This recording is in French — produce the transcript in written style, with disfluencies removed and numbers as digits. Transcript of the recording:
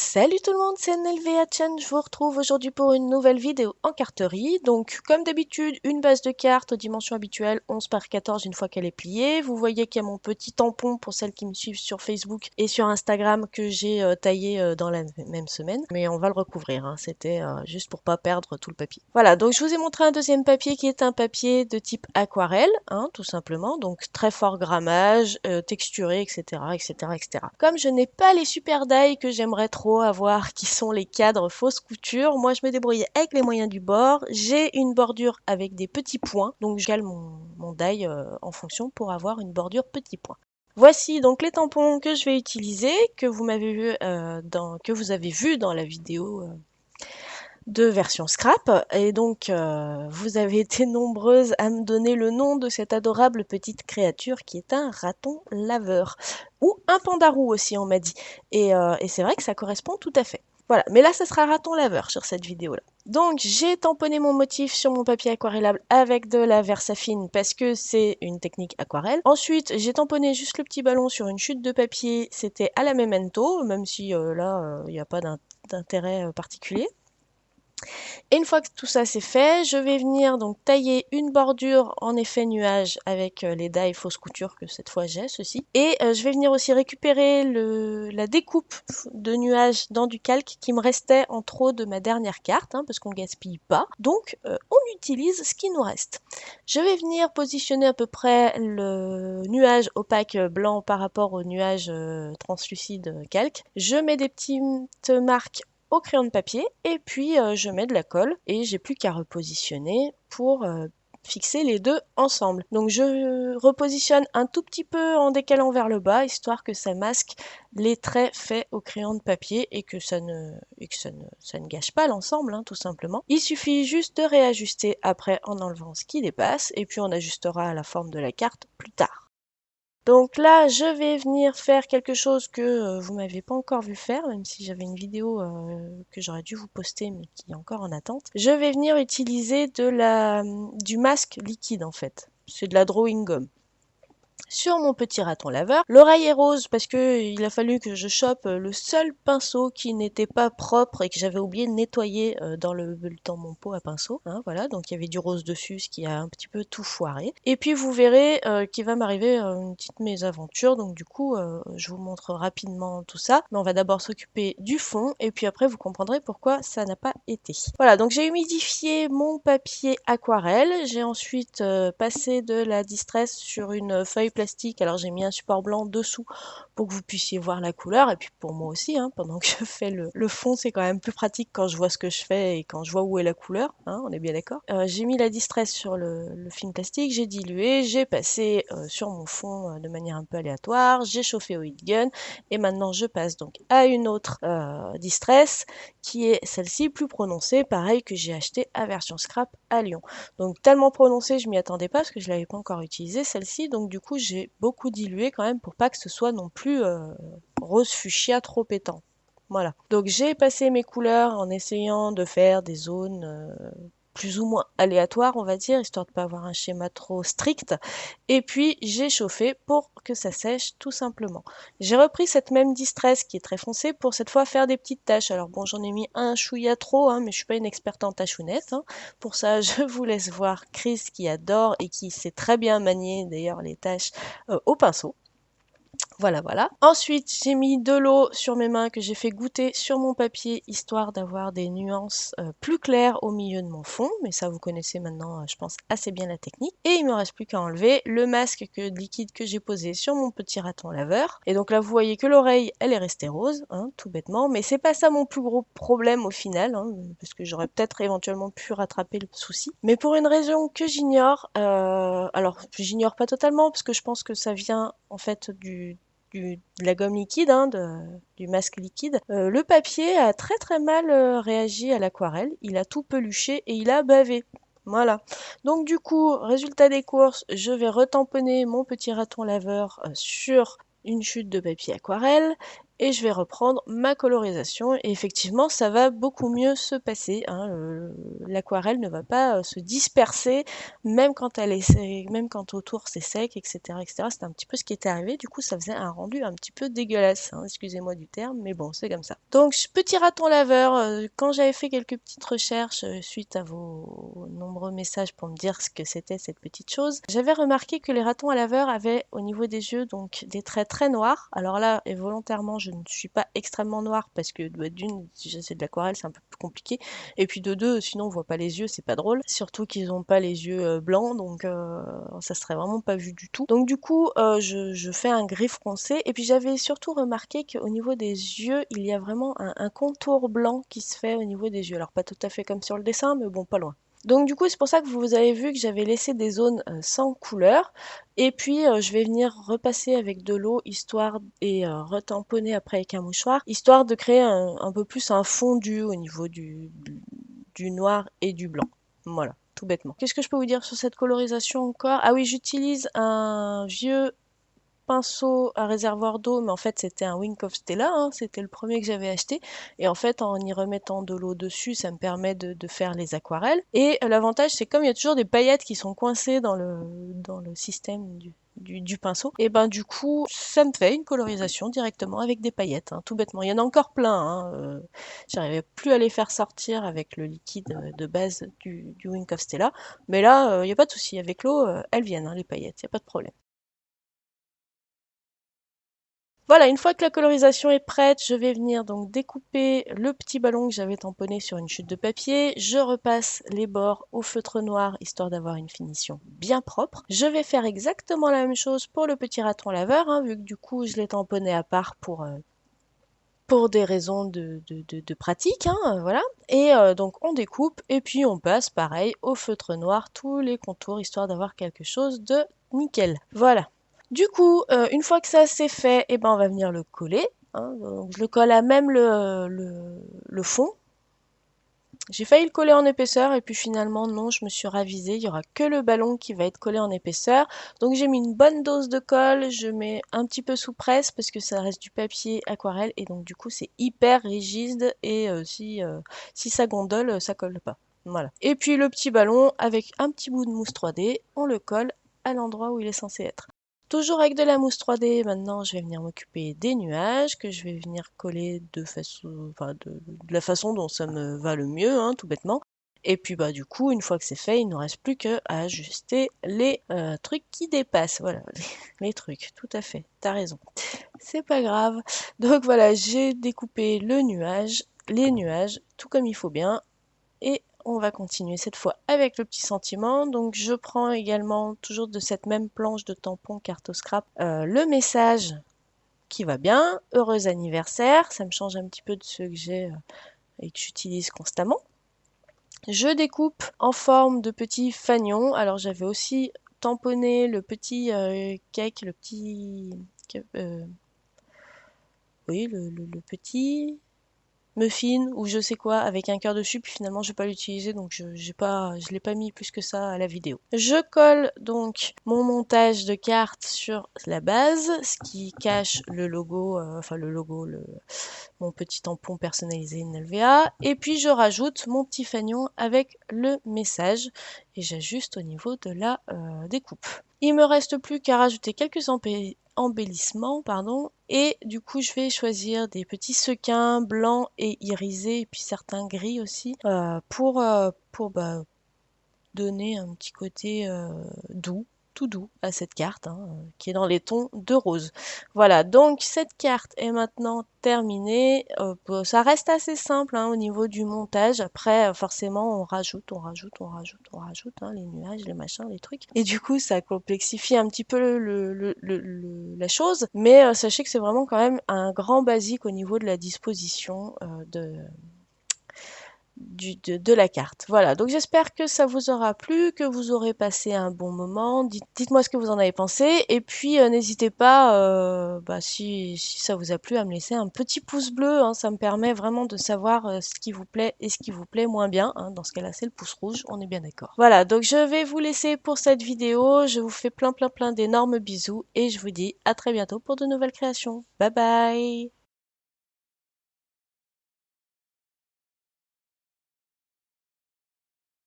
Salut tout le monde, c'est NLVA Chen. Je vous retrouve aujourd'hui pour une nouvelle vidéo en carterie. Donc, comme d'habitude, une base de cartes aux dimensions habituelles, 11 par 14 une fois qu'elle est pliée. Vous voyez qu'il y a mon petit tampon pour celles qui me suivent sur Facebook et sur Instagram que j'ai taillé dans la même semaine. Mais on va le recouvrir, hein. C'était juste pour pas perdre tout le papier. Voilà, donc je vous ai montré un deuxième papier qui est un papier de type aquarelle, hein, tout simplement. Donc, très fort grammage, texturé, etc., etc., etc. Comme je n'ai pas les super die que j'aimerais trop avoir, qui sont les cadres fausse couture, moi je me débrouillais avec les moyens du bord. J'ai une bordure avec des petits points, donc je cale mon die en fonction pour avoir une bordure petit point. Voici donc les tampons que je vais utiliser, que vous m'avez vu que vous avez vu dans la vidéo de version scrap. Et donc, vous avez été nombreuses à me donner le nom de cette adorable petite créature qui est un raton laveur. Ou un pandarou aussi, on m'a dit. Et c'est vrai que ça correspond tout à fait. Voilà, mais là, ça sera raton laveur sur cette vidéo-là. Donc, j'ai tamponné mon motif sur mon papier aquarellable avec de la Versafine parce que c'est une technique aquarelle. Ensuite, j'ai tamponné juste le petit ballon sur une chute de papier. C'était à la Memento, même si là, il n'y a pas d'intérêt particulier. Et une fois que tout ça c'est fait, je vais venir donc tailler une bordure en effet nuage avec les die fausse couture que cette fois j'ai, ceci. Et je vais venir aussi récupérer la découpe de nuage dans du calque qui me restait en trop de ma dernière carte, hein, parce qu'on gaspille pas. Donc on utilise ce qui nous reste. Je vais venir positionner à peu près le nuage opaque blanc par rapport au nuage translucide calque. Je mets des petites marques au crayon de papier et puis je mets de la colle et j'ai plus qu'à repositionner pour fixer les deux ensemble. Donc je repositionne un tout petit peu en décalant vers le bas histoire que ça masque les traits faits au crayon de papier et que ça ne gâche pas l'ensemble, hein, tout simplement. Il suffit juste de réajuster après en enlevant ce qui dépasse et puis on ajustera la forme de la carte plus tard. Donc là, je vais venir faire quelque chose que vous m'avez pas encore vu faire, même si j'avais une vidéo que j'aurais dû vous poster, mais qui est encore en attente. Je vais venir utiliser du masque liquide en fait. C'est de la drawing gum sur mon petit raton laveur. L'oreille est rose parce que il a fallu que je chope le seul pinceau qui n'était pas propre et que j'avais oublié de nettoyer dans mon pot à pinceau. Hein, voilà, donc il y avait du rose dessus, ce qui a un petit peu tout foiré. Et puis vous verrez qu'il va m'arriver une petite mésaventure, donc du coup je vous montre rapidement tout ça. Mais on va d'abord s'occuper du fond et puis après vous comprendrez pourquoi ça n'a pas été. Voilà, donc j'ai humidifié mon papier aquarelle. J'ai ensuite passé de la distress sur une feuille plastique. Alors j'ai mis un support blanc dessous pour que vous puissiez voir la couleur et puis pour moi aussi, hein, pendant que je fais le fond, c'est quand même plus pratique quand je vois ce que je fais et quand je vois où est la couleur, hein, on est bien d'accord. J'ai mis la distress sur le film plastique, j'ai dilué, j'ai passé sur mon fond de manière un peu aléatoire, j'ai chauffé au heat gun et maintenant je passe donc à une autre distress qui est celle-ci plus prononcée, pareil que j'ai acheté à version scrap à Lyon. Donc tellement prononcée, je m'y attendais pas parce que je l'avais pas encore utilisée celle-ci, donc du coup j'ai beaucoup dilué quand même pour pas que ce soit non plus rose fuchsia trop pétant. Voilà. Donc j'ai passé mes couleurs en essayant de faire des zones plus ou moins aléatoires, on va dire, histoire de pas avoir un schéma trop strict. Et puis j'ai chauffé pour que ça sèche tout simplement. J'ai repris cette même distress qui est très foncée pour cette fois faire des petites taches. Alors bon, j'en ai mis un chouïa trop, hein, mais je suis pas une experte en tachounettes. Hein. Pour ça, je vous laisse voir Chris qui adore et qui sait très bien manier d'ailleurs les taches au pinceau. Voilà, voilà. Ensuite, j'ai mis de l'eau sur mes mains que j'ai fait goûter sur mon papier, histoire d'avoir des nuances plus claires au milieu de mon fond. Mais ça, vous connaissez maintenant, je pense, assez bien la technique. Et il me reste plus qu'à enlever le masque liquide que j'ai posé sur mon petit raton laveur. Et donc là, vous voyez que l'oreille, elle est restée rose, hein, tout bêtement. Mais c'est pas ça mon plus gros problème au final, hein, parce que j'aurais peut-être éventuellement pu rattraper le souci. Mais pour une raison que j'ignore, alors j'ignore pas totalement, parce que je pense que ça vient en fait de la gomme liquide, hein, du masque liquide, le papier a très très mal réagi à l'aquarelle, il a tout peluché et il a bavé. Voilà. Donc du coup, résultat des courses, je vais retamponner mon petit raton laveur sur une chute de papier aquarelle et je vais reprendre ma colorisation et effectivement ça va beaucoup mieux se passer, hein. L'aquarelle ne va pas se disperser même quand même quand autour c'est sec, etc., etc. C'était un petit peu ce qui était arrivé, du coup ça faisait un rendu un petit peu dégueulasse, hein. Excusez-moi du terme, mais bon, c'est comme ça. Donc petit raton laveur, quand j'avais fait quelques petites recherches suite à vos nombreux messages pour me dire ce que c'était cette petite chose, j'avais remarqué que les ratons à laveur avaient au niveau des yeux donc des traits très noirs. Alors là, et volontairement, je ne suis pas extrêmement noire parce que d'une, si j'essaie de l'aquarelle, c'est un peu plus compliqué. Et puis de deux, sinon on voit pas les yeux, c'est pas drôle. Surtout qu'ils n'ont pas les yeux blancs, donc ça serait vraiment pas vu du tout. Donc du coup, je fais un gris foncé. Et puis j'avais surtout remarqué qu'au niveau des yeux, il y a vraiment un contour blanc qui se fait au niveau des yeux. Alors pas tout à fait comme sur le dessin, mais bon, pas loin. Donc du coup, c'est pour ça que vous avez vu que j'avais laissé des zones sans couleur. Et puis, je vais venir repasser avec de l'eau, histoire, et retamponner après avec un mouchoir, histoire de créer un peu plus un fondu au niveau du noir et du blanc. Voilà, tout bêtement. Qu'est-ce que je peux vous dire sur cette colorisation encore? Ah oui, j'utilise un vieux pinceau à réservoir d'eau, mais en fait c'était un Wink of Stella, hein, c'était le premier que j'avais acheté, et en fait en y remettant de l'eau dessus, ça me permet de faire les aquarelles, et l'avantage c'est comme il y a toujours des paillettes qui sont coincées dans le système du pinceau, et ben du coup ça me fait une colorisation directement avec des paillettes, hein, tout bêtement. Il y en a encore plein, hein, j'arrivais plus à les faire sortir avec le liquide de base du Wink of Stella, mais là il n'y a pas de souci, avec l'eau elles viennent, hein, les paillettes, il n'y a pas de problème. Voilà, une fois que la colorisation est prête, je vais venir donc découper le petit ballon que j'avais tamponné sur une chute de papier. Je repasse les bords au feutre noir, histoire d'avoir une finition bien propre. Je vais faire exactement la même chose pour le petit raton laveur, hein, vu que du coup je l'ai tamponné à part pour des raisons de pratique, hein, voilà. Et donc on découpe et puis on passe pareil au feutre noir tous les contours, histoire d'avoir quelque chose de nickel. Voilà. Du coup, une fois que ça c'est fait, eh ben, on va venir le coller, hein. Donc, je le colle à même le fond. J'ai failli le coller en épaisseur et puis finalement non, je me suis ravisée. Il y aura que le ballon qui va être collé en épaisseur. Donc j'ai mis une bonne dose de colle. Je mets un petit peu sous presse parce que ça reste du papier aquarelle et donc du coup c'est hyper rigide et si ça gondole, ça colle pas. Voilà. Et puis le petit ballon avec un petit bout de mousse 3D, on le colle à l'endroit où il est censé être. Toujours avec de la mousse 3D, maintenant je vais venir m'occuper des nuages que je vais venir coller de la façon dont ça me va le mieux, hein, tout bêtement. Et puis bah du coup, une fois que c'est fait, il ne reste plus qu'à ajuster les trucs qui dépassent. Voilà, les trucs, tout à fait, t'as raison. C'est pas grave. Donc voilà, j'ai découpé le nuage, les nuages, tout comme il faut bien. Et on va continuer cette fois avec le petit sentiment. Donc je prends également, toujours de cette même planche de tampon carte scrap, le message qui va bien. Heureux anniversaire, ça me change un petit peu de ceux que j'ai et que j'utilise constamment. Je découpe en forme de petits fanions. Alors j'avais aussi tamponné le petit cake, le petit... oui, le petit muffin ou je sais quoi avec un cœur dessus, puis finalement je vais pas l'utiliser donc je l'ai pas mis plus que ça à la vidéo. Je colle donc mon montage de cartes sur la base, ce qui cache le logo, mon petit tampon personnalisé NLVA, et puis je rajoute mon petit fanion avec le message et j'ajuste au niveau de la découpe. Il me reste plus qu'à rajouter quelques embellissements, pardon, et du coup je vais choisir des petits sequins blancs et irisés, et puis certains gris aussi, pour donner un petit côté doux, tout doux à cette carte, hein, qui est dans les tons de rose. Voilà, donc cette carte est maintenant terminée. Ça reste assez simple, hein, au niveau du montage. Après, forcément, on rajoute, hein, les nuages, les machins, les trucs. Et du coup, ça complexifie un petit peu la chose. Mais sachez que c'est vraiment quand même un grand basique au niveau de la disposition de la carte. Voilà, donc j'espère que ça vous aura plu, que vous aurez passé un bon moment. Dites-moi ce que vous en avez pensé. Et puis n'hésitez pas, si ça vous a plu, à me laisser un petit pouce bleu, hein. Ça me permet vraiment de savoir ce qui vous plaît et ce qui vous plaît moins bien, hein. Dans ce cas-là, c'est le pouce rouge, on est bien d'accord. Voilà, donc je vais vous laisser pour cette vidéo. Je vous fais plein d'énormes bisous et je vous dis à très bientôt pour de nouvelles créations. Bye bye!